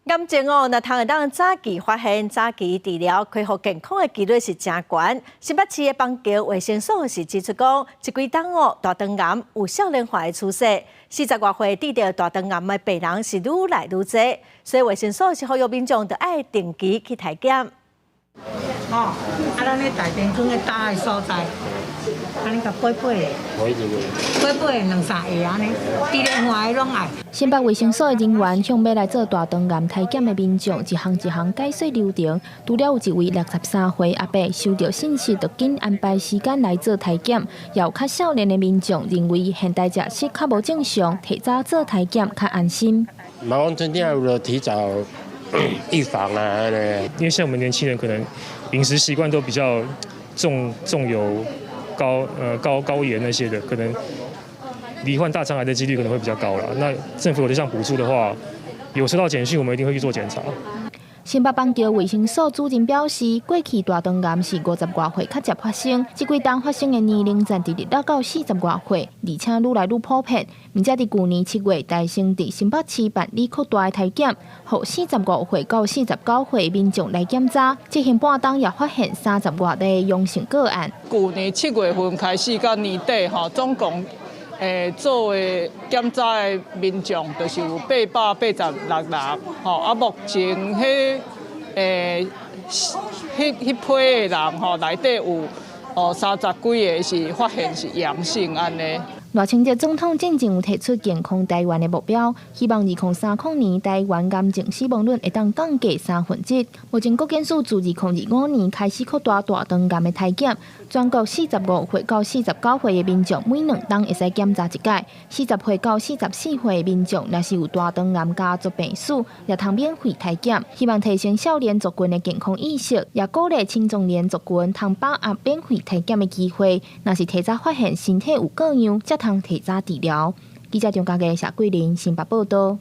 癌症那通会当早期发现、早期治疗，恢复健康的几率是真高。新北市的邦桥卫生所是指出讲，这几档大肠癌有少年化的趋势，40多岁得到大肠癌的病人是愈来愈多，所以卫生所是呼吁民众都爱定期去体检。咱咧大电坑的大的所在，安尼甲背背2、3下安尼，治疗化的拢爱。新北卫生所的人员向要来做大肠癌体检的民众一项一项解说流程。除了有一位63岁阿伯收到信息，就紧安排时间来做体检；也有较少年的民众认为现代食食较无正常，提早做体检较安心。麻烦春天有了提早预防啊，因为像我们年轻人可能饮食习惯都比较重油、高盐那些的，可能罹患大肠癌的几率可能会比较高了。那政府有这项补助的话，有收到简讯，我们一定会去做检查。新北邦桥卫生所主任表示，过去大肠癌是50多岁较常发生，这几档发生的年龄层直直落到40多岁，而且愈来愈普遍。而且伫去年7月，大成伫新北市办理扩大的体检，予45岁到49岁的民众来检查，进行半档也发现30多例阳性个案。去年7月份开始到年底总共做的检查的民众就是有886人，目前迄批的人内底有30几个是发现是阳性安尼。赖清德总统进前有提出健康台湾的目标，希望2030年台湾癌症死亡率会当降低1/3。目前国健署自2025年开始扩大大肠癌的体检，全国45岁到49岁的民众每2档会使检查一届，40岁到44岁的民众若是有大肠癌家族病史，也通免费体检。希望提升少年族群的健康意识，也鼓励青壮年族群通把握免费体检的机会。若是提早发现身体有各样，才通提早治疗。记者张家嘅谢桂林新北报道。